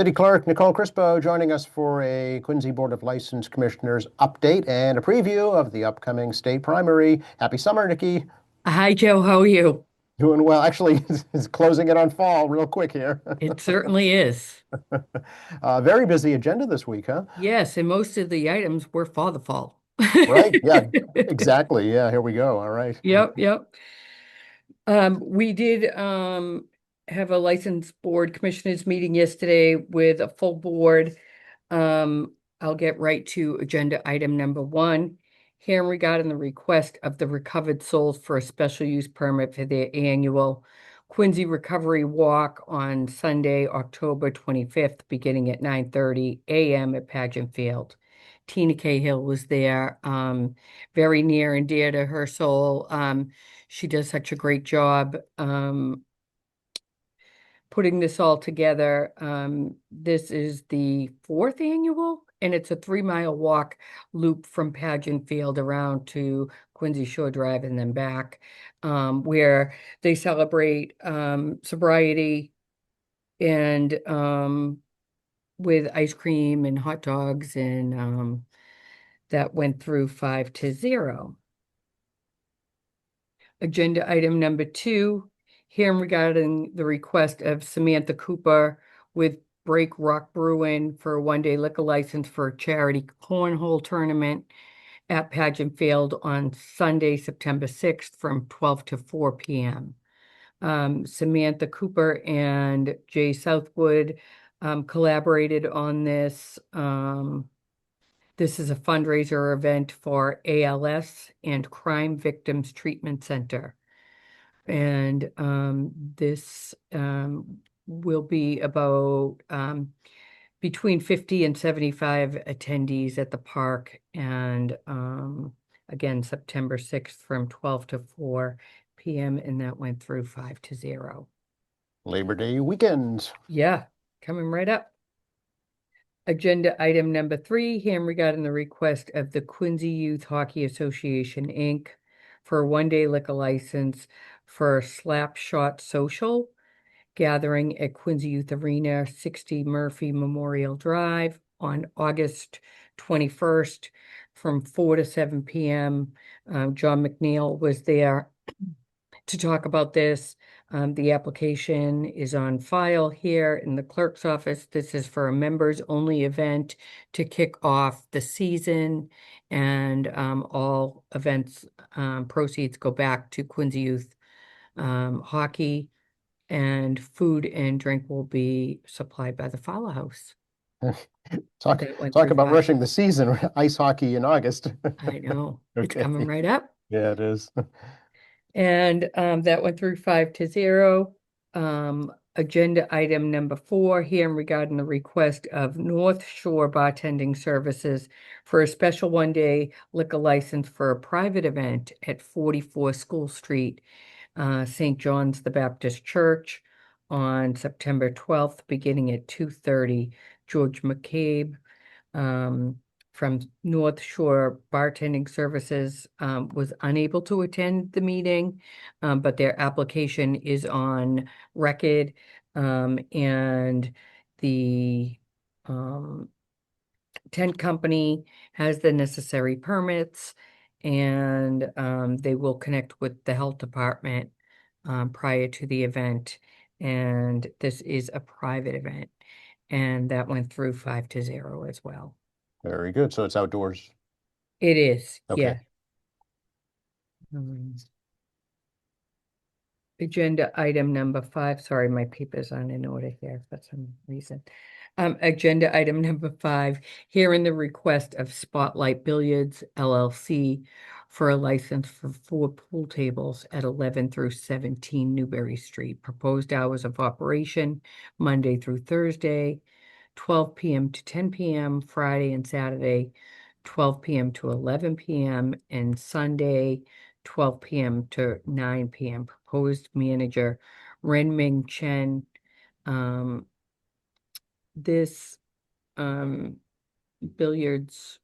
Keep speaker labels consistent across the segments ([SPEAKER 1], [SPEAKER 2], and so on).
[SPEAKER 1] City Clerk Nicole Crispo joining us for a Quincy Board of License Commissioners update and a preview of the upcoming state primary. Happy summer, Nikki.
[SPEAKER 2] Hi, Joe. How are you?
[SPEAKER 1] Doing well. Actually, it's closing it on fall real quick here.
[SPEAKER 2] It certainly is.
[SPEAKER 1] Very busy agenda this week, huh?
[SPEAKER 2] Yes, and most of the items were for the fall.
[SPEAKER 1] Right? Yeah, exactly. Yeah, here we go. All right.
[SPEAKER 2] Yep, yep. We did have a license board commissioners meeting yesterday with a full board. I'll get right to agenda item number one. Hearing regarding the request of the recovered souls for a special use permit for their annual Quincy Recovery Walk on Sunday, October 25th, beginning at 9:30 a.m. at Pageant Field. Tina Cahill was there, very near and dear to her soul. She does such a great job. Putting this all together. This is the fourth annual, and it's a 3-mile walk loop from Pageant Field around to Quincy Shore Drive and then back, where they celebrate sobriety and with ice cream and hot dogs, and that went through 5-0. Agenda item number two, hearing regarding the request of Samantha Cooper with Break Rock Brewing for a one-day liquor license for a charity cornhole tournament at Pageant Field on Sunday, September 6th from 12 to 4 p.m. Samantha Cooper and Jay Southwood collaborated on this. This is a fundraiser event for ALS and Crime Victims Treatment Center. And this will be about between 50 and 75 attendees at the park. And again, September 6th from 12 to 4 p.m. And that went through 5-0.
[SPEAKER 1] Labor Day weekend.
[SPEAKER 2] Yeah, coming right up. Agenda item number three, hearing regarding the request of the Quincy Youth Hockey Association, Inc. for a one-day liquor license for Slap Shot Social gathering at Quincy Youth Arena, 60 Murphy Memorial Drive on August 21st from 4 to 7 p.m. John McNeil was there to talk about this. The application is on file here in the clerk's office. This is for a members only event to kick off the season, and all events proceeds go back to Quincy Youth Hockey, and food and drink will be supplied by the Fowler House.
[SPEAKER 1] Talk
[SPEAKER 2] That went
[SPEAKER 1] talk
[SPEAKER 2] through
[SPEAKER 1] about
[SPEAKER 2] five.
[SPEAKER 1] rushing the season. Ice hockey in August.
[SPEAKER 2] I know it's
[SPEAKER 1] Okay.
[SPEAKER 2] coming right up.
[SPEAKER 1] Yeah, it is.
[SPEAKER 2] And that went through 5-0. Agenda item number four, hearing regarding the request of North Shore Bartending Services for a special one-day liquor license for a private event at 44 School Street, St. John's the Baptist Church on September 12th, beginning at 2:30. George McCabe, um, from North Shore Bartending Services was unable to attend the meeting, but their application is on record, and the tent company has the necessary permits, and they will connect with the health department prior to the event. And this is a private event, and that went through 5-0 as well.
[SPEAKER 1] Very good. So it's outdoors.
[SPEAKER 2] It is,
[SPEAKER 1] Okay.
[SPEAKER 2] yeah. Um, Agenda item number five, sorry, my paper's on in order here for some reason. Agenda item number five, hearing the request of Spotlight Billiards LLC for a license for 4 pool tables at 11 through 17 Newberry Street. Proposed hours of operation, Monday through Thursday, 12 p.m. to 10 p.m., Friday and Saturday, 12 p.m. to 11 p.m., and Sunday, 12 p.m. to 9 p.m. Proposed manager, Ren Ming Chen. This um, billiards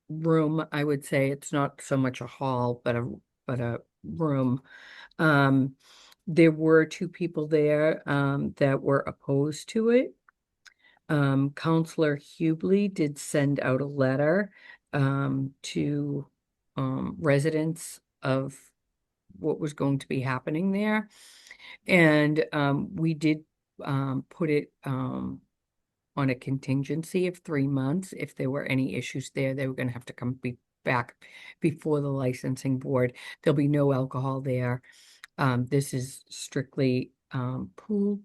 [SPEAKER 2] room, I would say it's not so much a hall, but a room. Um, there were 2 people there that were opposed to it. Counselor Hubley did send out a letter to residents of what was going to be happening there. And we did put it on a contingency of 3 months. If there were any issues there, they were going to have to back before the licensing board. There'll be no alcohol there. This is strictly pool,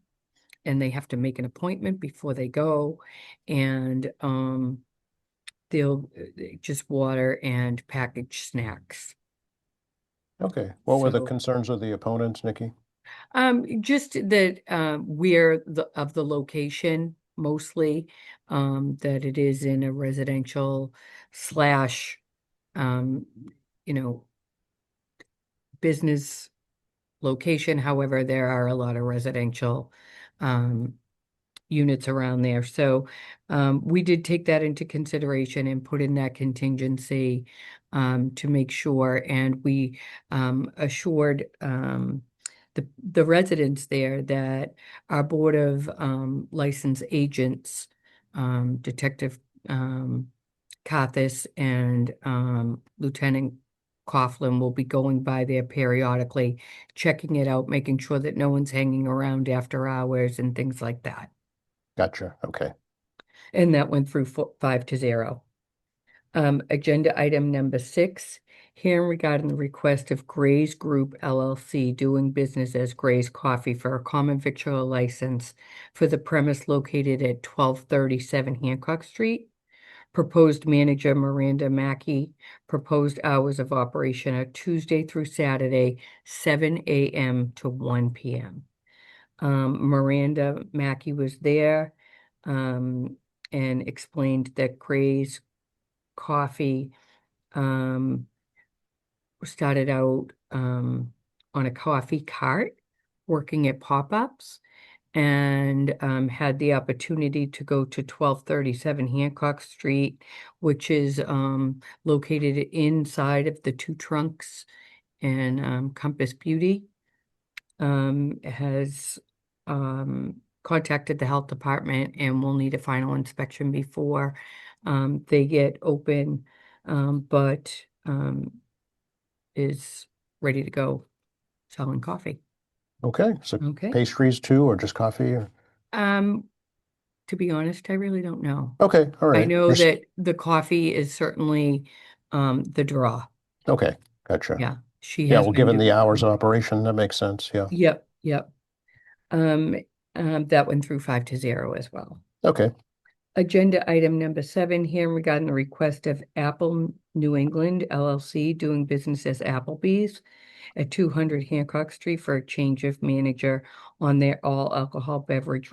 [SPEAKER 2] and they have to make an appointment before they go. And they'll just water and packaged snacks.
[SPEAKER 1] Okay. What were the
[SPEAKER 2] So
[SPEAKER 1] concerns of the opponents, Nikki?
[SPEAKER 2] just that we're of the location mostly, that it is in a residential slash, um, you know, business location. However, there are a lot of residential um, units around there. So we did take that into consideration and put in that contingency to make sure. And we assured the residents there that our Board of License Agents, Detective Kathis and Lieutenant Coughlin, will be going by there periodically, checking it out, making sure that no one's hanging around after hours and things like that.
[SPEAKER 1] Gotcha. Okay.
[SPEAKER 2] And that went through 5-0. Agenda item number 6, hearing regarding the request of Gray's Group LLC doing business as Gray's Coffee for a common victual license for the premise located at 1237 Hancock Street. Proposed manager Miranda Mackey. Proposed hours of operation are Tuesday through Saturday, 7 a.m. to 1 p.m. Miranda Mackey was there and explained that Gray's Coffee started out on a coffee cart working at pop-ups, and had the opportunity to go to 1237 Hancock Street, which is located inside of the Two Trunks and Compass Beauty. Has contacted the health department and will need a final inspection before they get open, but is ready to go selling coffee.
[SPEAKER 1] Okay. So
[SPEAKER 2] Okay.
[SPEAKER 1] pastries too, or just coffee? Or...
[SPEAKER 2] Um, to be honest, I really don't know.
[SPEAKER 1] Okay. All
[SPEAKER 2] I
[SPEAKER 1] right.
[SPEAKER 2] know that the coffee is certainly the draw.
[SPEAKER 1] Okay. Gotcha.
[SPEAKER 2] Yeah, she
[SPEAKER 1] Yeah.
[SPEAKER 2] has
[SPEAKER 1] Well,
[SPEAKER 2] been
[SPEAKER 1] given the hours
[SPEAKER 2] doing.
[SPEAKER 1] of operation, that makes sense. Yeah.
[SPEAKER 2] Yep, yep. Um, that went through 5-0 as well.
[SPEAKER 1] Okay.
[SPEAKER 2] Agenda item number 7, here regarding the request of Apple New England LLC doing business as Applebee's at 200 Hancock Street for a change of manager on their all alcohol beverage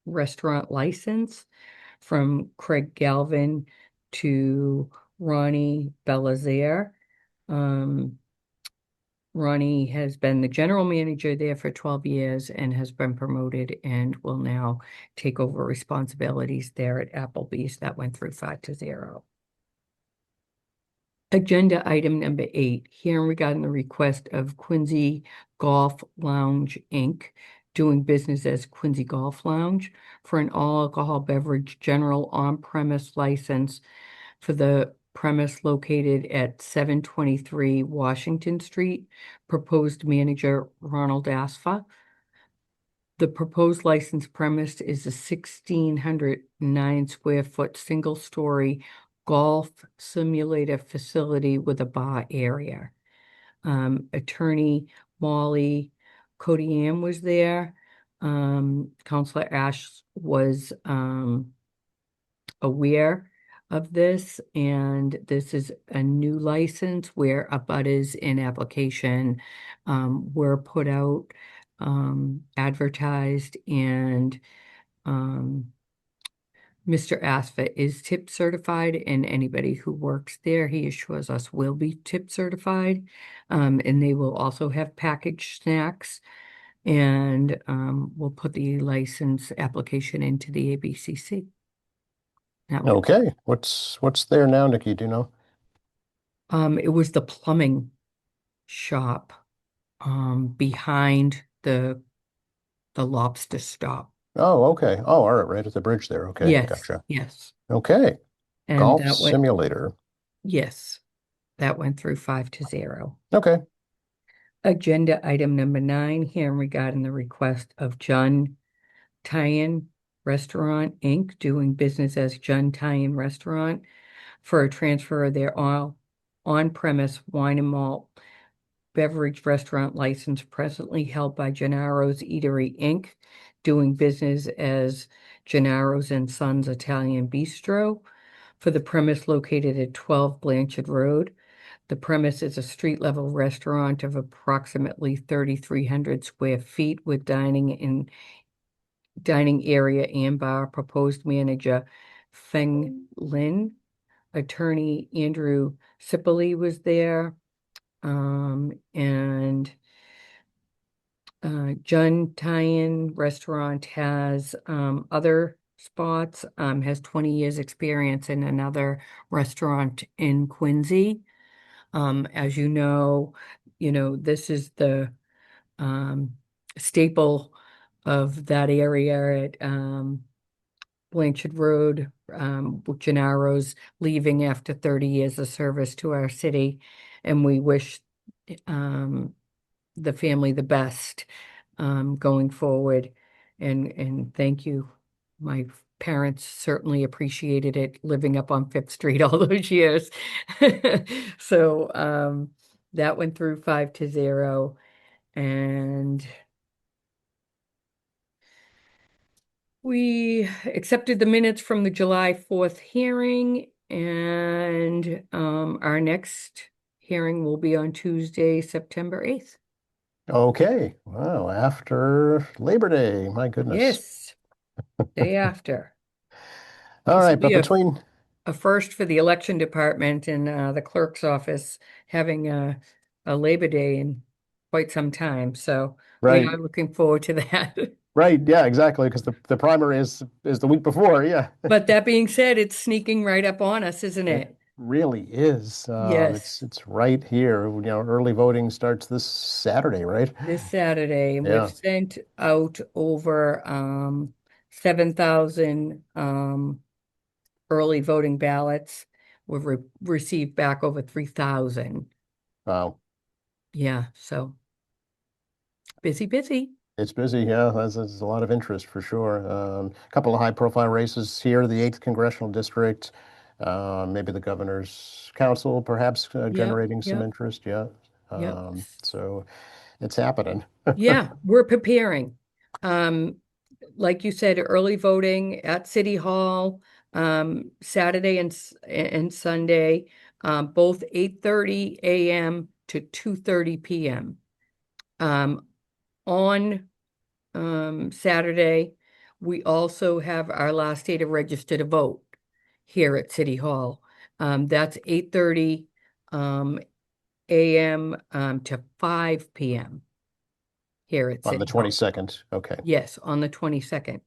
[SPEAKER 2] restaurant license from Craig Galvin to Ronnie Belazaire. Ronnie has been the general manager there for 12 years and has been promoted and will now take over responsibilities there at Applebee's. That went through 5-0. Agenda item number 8, hearing regarding the request of Quincy Golf Lounge, Inc., doing business as Quincy Golf Lounge for an all alcohol beverage general on-premise license for the premise located at 723 Washington Street. Proposed manager Ronald Asfa. The proposed license premise is a 1,609 square foot single-story golf simulator facility with a bar area. Attorney Molly Codiam was there. Counselor Ash was aware of this, and this is a new license where abutters in application were put out, advertised, and Mr. Asfa is tip certified, and anybody who works there, he assures us, will be tip certified. And they will also have packaged snacks, and we'll put the license application into the ABCC. That way.
[SPEAKER 1] Okay. What's there now, Nikki? Do you know?
[SPEAKER 2] It was the plumbing shop behind the lobster stop.
[SPEAKER 1] Oh, okay. Oh, all right, right at the bridge there. Okay,
[SPEAKER 2] Yes,
[SPEAKER 1] gotcha.
[SPEAKER 2] yes.
[SPEAKER 1] Okay,
[SPEAKER 2] And
[SPEAKER 1] golf
[SPEAKER 2] that went,
[SPEAKER 1] simulator.
[SPEAKER 2] yes, that went through 5-0.
[SPEAKER 1] Okay.
[SPEAKER 2] Agenda item number 9, here regarding the request of Jun Tyan Restaurant, Inc., doing business as Jun Tyan Restaurant, for a transfer of their all on-premise wine and malt beverage restaurant license presently held by Gennaro's Eatery, Inc., doing business as Gennaro's and Sons Italian Bistro, for the premise located at 12 Blanchard Road. The premise is a street-level restaurant of approximately 3,300 square feet with dining area and bar. Proposed manager Feng Lin. Attorney Andrew Sipoli was there. And Jun Tyan Restaurant has other spots, has 20 years experience in another restaurant in Quincy. As this is the um, staple of that area at Blanchard Road, Gennaro's leaving after 30 years of service to our city, and we wish um, the family the best going forward. And thank you. My parents certainly appreciated it living up on Fifth Street all those years. So that went through 5-0. And we accepted the minutes from the July 4th hearing, and our next hearing will be on Tuesday, September 8th.
[SPEAKER 1] Okay. Wow, after Labor Day. My goodness.
[SPEAKER 2] Yes, day after.
[SPEAKER 1] All
[SPEAKER 2] This will
[SPEAKER 1] right, but
[SPEAKER 2] be
[SPEAKER 1] between
[SPEAKER 2] a first for the election department and the clerk's office having a Labor Day in quite some time. So we
[SPEAKER 1] right,
[SPEAKER 2] are looking forward to that.
[SPEAKER 1] right, yeah, exactly, because the primary is the week before. Yeah,
[SPEAKER 2] But that being said, it's sneaking right up on us, isn't
[SPEAKER 1] it
[SPEAKER 2] it?
[SPEAKER 1] really is. It's
[SPEAKER 2] Yes,
[SPEAKER 1] it's right here. Early voting starts this Saturday, right?
[SPEAKER 2] this Saturday. And we've
[SPEAKER 1] Yeah.
[SPEAKER 2] sent out over 7,000 early voting ballots. We've received back over 3,000.
[SPEAKER 1] Wow.
[SPEAKER 2] Yeah, so busy, busy.
[SPEAKER 1] It's busy, yeah. There's a lot of interest for sure. A couple of high-profile races here, the 8th Congressional District, maybe the Governor's Council, perhaps
[SPEAKER 2] Yep,
[SPEAKER 1] generating some
[SPEAKER 2] yep,
[SPEAKER 1] interest. Yeah.
[SPEAKER 2] yep.
[SPEAKER 1] So it's happening.
[SPEAKER 2] Yeah, we're preparing. Um, like you said, early voting at City Hall, Saturday and Sunday, both 8:30 a.m. to 2:30 p.m. On Saturday, we also have our last day to register to vote here at City Hall. That's 8:30 um, a.m. To 5 p.m. here at
[SPEAKER 1] On the
[SPEAKER 2] City Hall.
[SPEAKER 1] 22nd. Okay.
[SPEAKER 2] Yes, on the 22nd.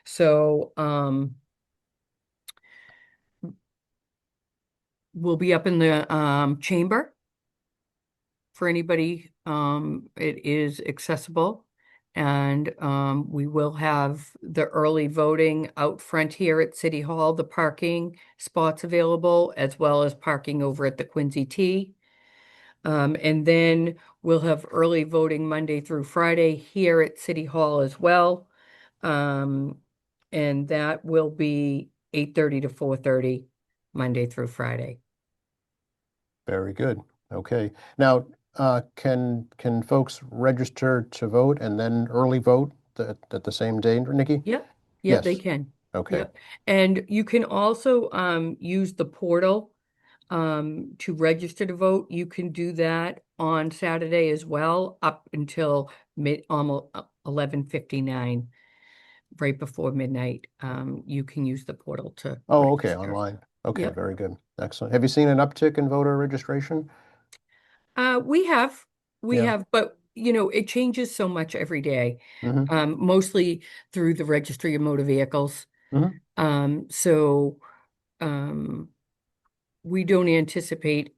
[SPEAKER 2] So we'll be up in the chamber for anybody. It is accessible. And we will have the early voting out front here at City Hall, the parking spots available, as well as parking over at the Quincy T. And then we'll have early voting Monday through Friday here at City Hall as well. Um, and that will be 8:30 to 4:30, Monday through Friday.
[SPEAKER 1] Very good. Okay. Now, can folks register to vote and then early vote at the same day, Nikki?
[SPEAKER 2] Yep, yep, they
[SPEAKER 1] Yes.
[SPEAKER 2] can.
[SPEAKER 1] Okay.
[SPEAKER 2] Yep. And you can also use the portal to register to vote. You can do that on Saturday as well, up until mid almost 11:59, right before midnight. You can use the portal to
[SPEAKER 1] Oh, okay,
[SPEAKER 2] register.
[SPEAKER 1] online. Okay,
[SPEAKER 2] Yep.
[SPEAKER 1] very good. Excellent. Have you seen an uptick in voter registration?
[SPEAKER 2] We have,
[SPEAKER 1] Yeah.
[SPEAKER 2] but it changes so much every day.
[SPEAKER 1] Mm-hmm.
[SPEAKER 2] Mostly through the Registry of Motor Vehicles.
[SPEAKER 1] Mm-hmm.
[SPEAKER 2] So um, we don't anticipate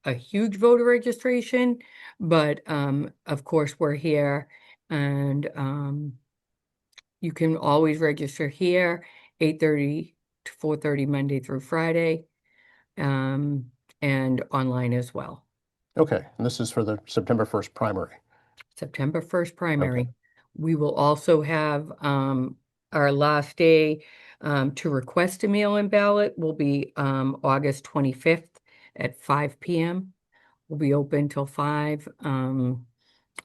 [SPEAKER 2] a huge voter registration, but of course we're here, and You can always register here, 8:30 to 4:30 Monday through Friday, um, and online as well.
[SPEAKER 1] Okay, and this is for the September 1st primary.
[SPEAKER 2] September 1st
[SPEAKER 1] Okay,
[SPEAKER 2] primary. We will also have our last day to request a mail-in ballot will be August 25th at 5 p.m. We'll be open till 5, and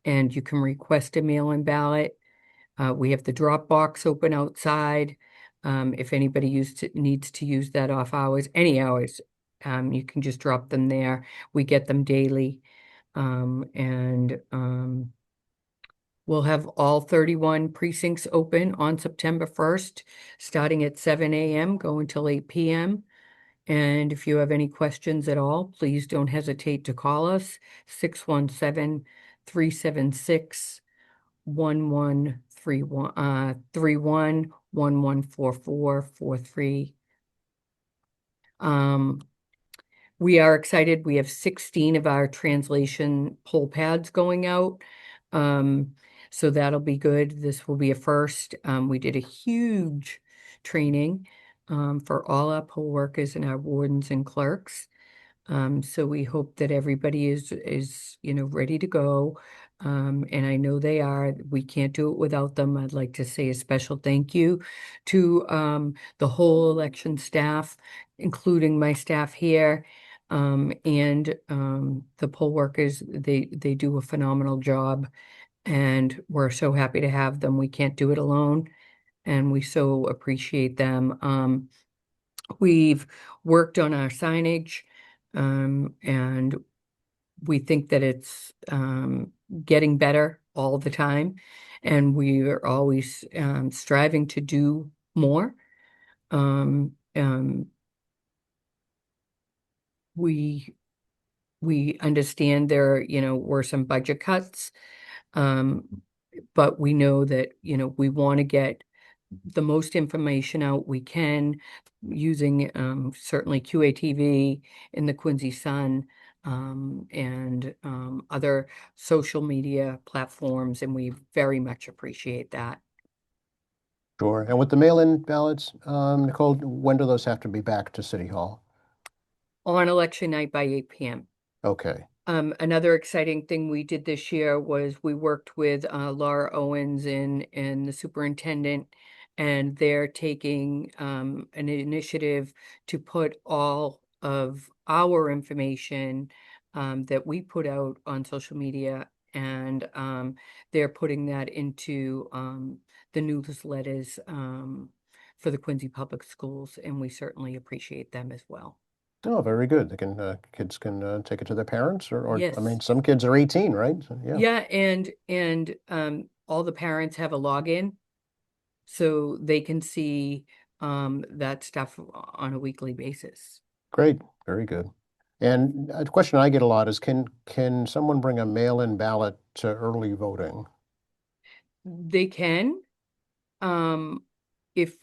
[SPEAKER 2] you can request a mail-in ballot. We have the drop box open outside. If anybody needs to use that off hours, any hours, you can just drop them there. We get them daily. And we'll have all 31 precincts open on September 1st, starting at 7 a.m., going till 8 p.m. And if you have any questions at all, please don't hesitate to call us, 617-376-1131, 114443. We are excited. We have 16 of our translation poll pads going out. So that'll be good. This will be a first. We did a huge training for all our poll workers and our wardens and clerks. So we hope that everybody is ready to go. And I know they are. We can't do it without them. I'd like to say a special thank you to the whole election staff, including my staff here, and the poll workers. They do a phenomenal job, and we're so happy to have them. We can't do it alone, and we so appreciate them. We've worked on our signage, and we think that it's getting better all the time, and we are always striving to do more. Um, um, we we understand there were some budget cuts, um, but we know that we want to get the most information out we can using certainly QATV in the Quincy Sun, and other social media platforms, and we very much appreciate that.
[SPEAKER 1] sure. And with the mail-in ballots, Nicole, when do those have to be back to City Hall?
[SPEAKER 2] On election night by 8 p.m.
[SPEAKER 1] Okay,
[SPEAKER 2] Another exciting thing we did this year was we worked with Laura Owens and the superintendent, and they're taking an initiative to put all of our information that we put out on social media, and they're putting that into the newsletters for the Quincy Public Schools, and we certainly appreciate them as well.
[SPEAKER 1] oh, very good. They can kids can take it to their parents, or I mean,
[SPEAKER 2] Yes.
[SPEAKER 1] some kids are 18, right? So, yeah,
[SPEAKER 2] Yeah, and all the parents have a login so they can see that stuff on a weekly basis.
[SPEAKER 1] great, very good. And a question I get a lot is, can someone bring a mail-in ballot to early voting?
[SPEAKER 2] They can, um, if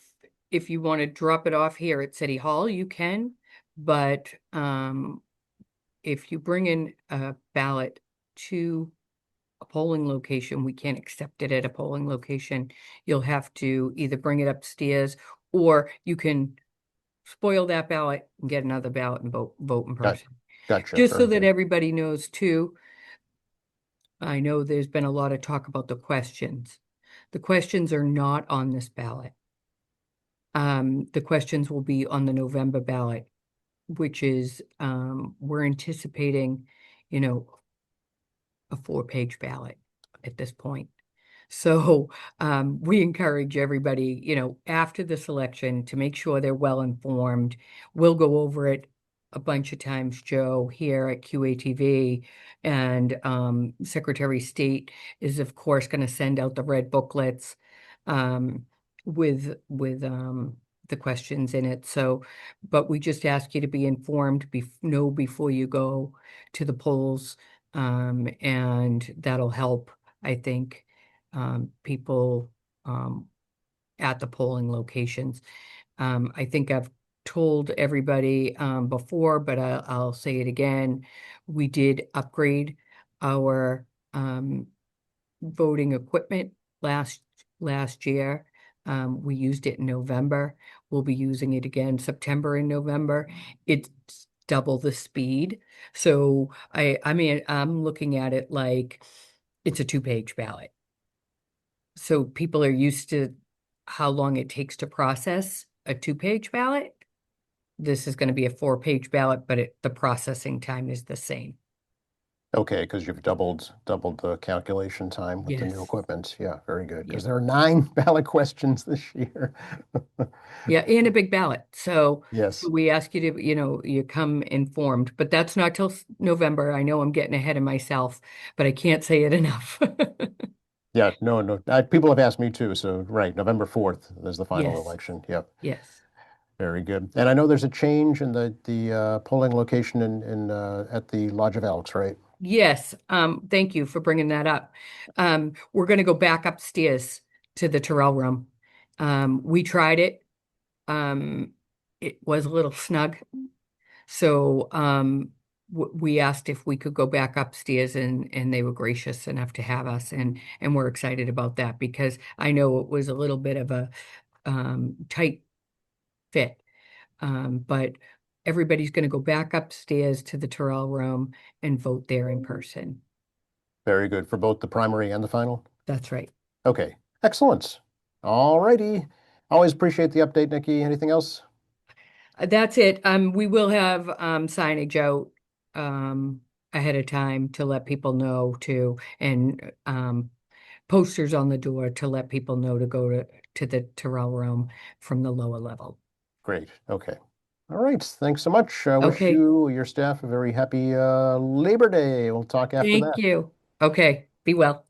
[SPEAKER 2] if you want to drop it off here at City Hall, you can, but if you bring in a ballot to a polling location, we can't accept it at a polling location. You'll have to either bring it upstairs, or you can spoil that ballot and get another ballot and vote in
[SPEAKER 1] Got,
[SPEAKER 2] person.
[SPEAKER 1] gotcha.
[SPEAKER 2] Just so
[SPEAKER 1] Very
[SPEAKER 2] that
[SPEAKER 1] good.
[SPEAKER 2] everybody knows too, I know there's been a lot of talk about the questions. The questions are not on this ballot. The questions will be on the November ballot, which is we're anticipating, you know, a 4-page ballot at this point. So we encourage everybody after this election to make sure they're well informed. We'll go over it a bunch of times, Joe, here at QATV, and Secretary of State is, of course, going to send out the red booklets um, with the questions in it. So, but we just ask you to be informed, know before you go to the polls, and that'll help, I think, people at the polling locations. I think I've told everybody before, but I'll say it again. We did upgrade our voting equipment last last year. We used it in November. We'll be using it again September and November. It's double the speed. So I mean, I'm looking at it like it's a two-page ballot. So people are used to how long it takes to process a two-page ballot. This is going to be a four-page ballot, but the processing time is the same.
[SPEAKER 1] Okay, because you've doubled the calculation time with the new
[SPEAKER 2] Yes.
[SPEAKER 1] equipment. Yeah, very good.
[SPEAKER 2] Yeah.
[SPEAKER 1] Because there are nine ballot questions this year.
[SPEAKER 2] Yeah, and a big ballot. So
[SPEAKER 1] Yes.
[SPEAKER 2] we ask you to, you come informed, but that's not till November. I know I'm getting ahead of myself, but I can't say it enough.
[SPEAKER 1] Yeah, no, no. People have asked me too. So, right, November 4th is the final
[SPEAKER 2] Yes.
[SPEAKER 1] election. Yep,
[SPEAKER 2] Yes.
[SPEAKER 1] very good. And I know there's a change in the polling location in at the Lodge of Elks, right?
[SPEAKER 2] Yes. Thank you for bringing that up. We're going to go back upstairs to the Terrell room. We tried it. Um, it was a little snug. So we asked if we could go back upstairs, and they were gracious enough to have us, and we're excited about that because I know it was a little bit of a tight fit. But everybody's going to go back upstairs to the Terrell room and vote there in person.
[SPEAKER 1] Very good for both the primary and the final.
[SPEAKER 2] That's right.
[SPEAKER 1] Okay, excellent. All righty. Always appreciate the update, Nikki. Anything else?
[SPEAKER 2] That's it. We will have signage out um, ahead of time to let people know too, and posters on the door to let people know to go to the Terrell room from the lower level.
[SPEAKER 1] Great. Okay. All right. Thanks so much. I wish
[SPEAKER 2] Okay,
[SPEAKER 1] you, your staff, a very happy Labor Day. We'll talk after
[SPEAKER 2] thank
[SPEAKER 1] that.
[SPEAKER 2] you. Okay, be well.